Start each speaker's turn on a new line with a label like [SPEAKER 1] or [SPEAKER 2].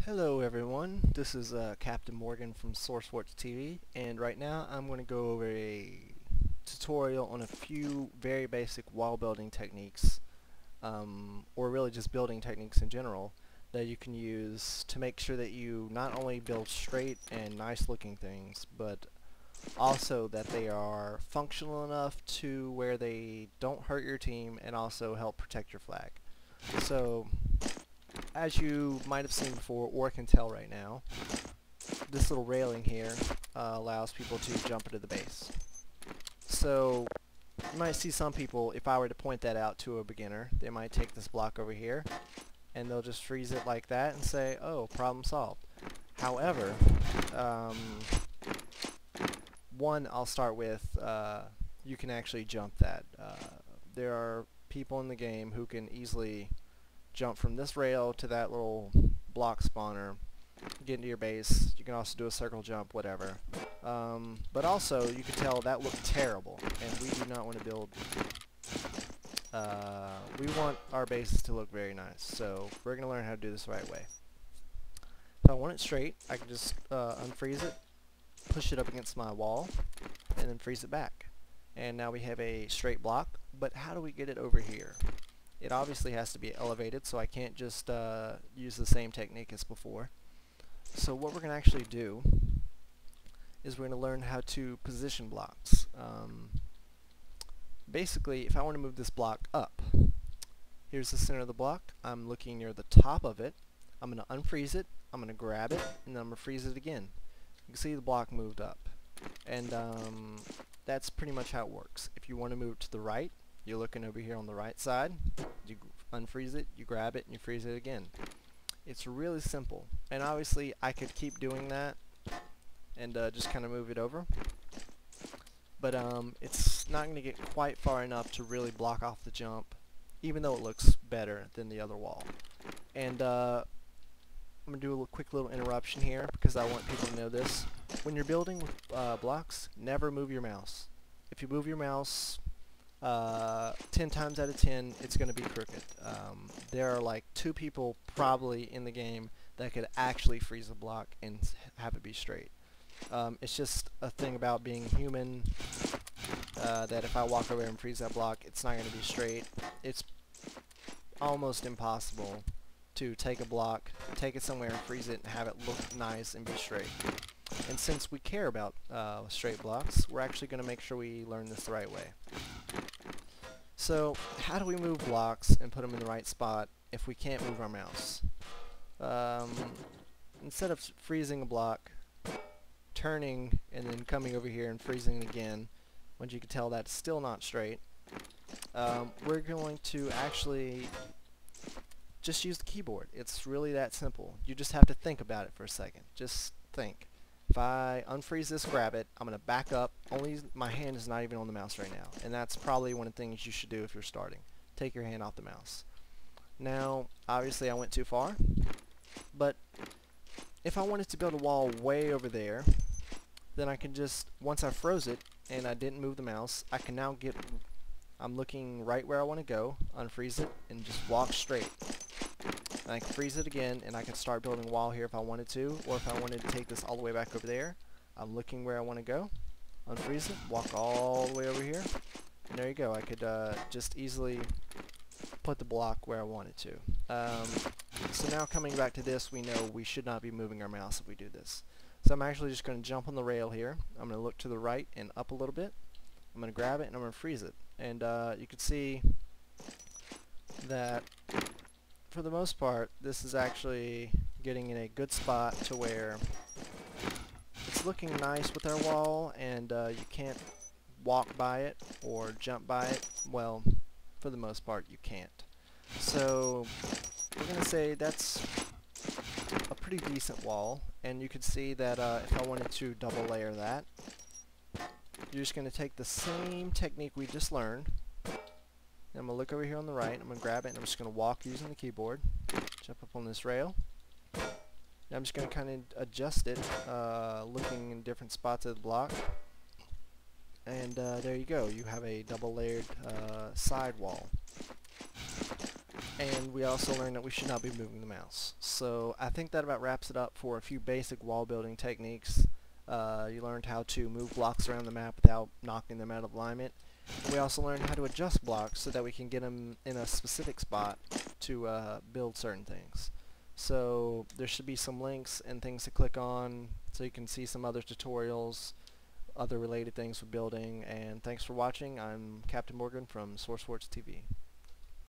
[SPEAKER 1] Hello everyone, this is Captain Morgan from SourceFortsTV, and right now I'm going to go over a tutorial on a few very basic wall building techniques, or really just building techniques in general, that you can use to make sure that you not only build straight and nice looking things, but also that they are functional enough to where they don't hurt your team and also help protect your flag. So, as you might have seen before or can tell right now, this little railing here allows people to jump into the base. So you might see some people, if I were to point that out to a beginner, they might take this block over here and they'll just freeze it like that and say, oh, problem solved. However, one, I'll start with, you can actually jump that. There are people in the game who can easily jump from this rail to that little block spawner, get into your base. You can also do a circle jump, whatever. But also, you can tell that looked terrible, and we do not want to build. We want our bases to look very nice, so we're going to learn how to do this the right way. If I want it straight, I can just unfreeze it, push it up against my wall, and then freeze it back. And now we have a straight block, but how do we get it over here? It obviously has to be elevated, so I can't just use the same technique as before. So what we're going to actually do is we're going to learn how to position blocks. Basically, if I want to move this block up, here's the center of the block. I'm looking near the top of it. I'm going to unfreeze it, I'm going to grab it, and then I'm going to freeze it again. You can see the block moved up. And that's pretty much how it works. If you want to move it to the right, you're looking over here on the right side, you unfreeze it, you grab it, and you freeze it again. It's really simple, and obviously I could keep doing that and just kind of move it over, but it's not going to get quite far enough to really block off the jump, even though it looks better than the other wall. And I'm going to do a quick little interruption here because I want people to know this. When you're building with blocks, never move your mouse. If you move your mouse 10 times out of 10, it's going to be crooked. There are like 2 people probably in the game that could actually freeze a block and have it be straight. It's just a thing about being human, that if I walk over and freeze that block, it's not going to be straight. It's almost impossible to take a block, take it somewhere and freeze it and have it look nice and be straight. And since we care about straight blocks, we're actually going to make sure we learn this the right way. So, how do we move blocks and put them in the right spot if we can't move our mouse? Instead of freezing a block, turning, and then coming over here and freezing it again, once you can tell that's still not straight, we're going to actually just use the keyboard. It's really that simple. You just have to think about it for a second. Just think. If I unfreeze this, grab it, I'm going to back up. Only my hand is not even on the mouse right now. And that's probably one of the things you should do if you're starting. Take your hand off the mouse. Now, obviously I went too far. But if I wanted to build a wall way over there, then I can just, once I froze it and I didn't move the mouse, I can now get, I'm looking right where I want to go, unfreeze it, and just walk straight. And I can freeze it again, and I can start building a wall here if I wanted to, or if I wanted to take this all the way back over there. I'm looking where I want to go, unfreeze it, walk all the way over here, and there you go. I could just easily put the block where I wanted to. So now coming back to this, we know we should not be moving our mouse if we do this. So I'm actually just going to jump on the rail here. I'm going to look to the right and up a little bit. I'm going to grab it and I'm going to freeze it. And you can see that for the most part, this is actually getting in a good spot to where it's looking nice with our wall, and you can't walk by it or jump by it. Well, for the most part, you can't. So we're going to say that's a pretty decent wall, and you could see that if I wanted to double layer that, you're just going to take the same technique we just learned. I'm going to look over here on the right, I'm going to grab it, and I'm just going to walk using the keyboard, jump up on this rail. And I'm just going to kind of adjust it, looking in different spots of the block. And there you go, you have a double layered side wall. And we also learned that we should not be moving the mouse. So I think that about wraps it up for a few basic wall building techniques. You learned how to move blocks around the map without knocking them out of alignment. We also learned how to adjust blocks so that we can get them in a specific spot to build certain things. So there should be some links and things to click on so you can see some other tutorials, other related things with building. And thanks for watching. I'm Captain Morgan from SourceFortsTV.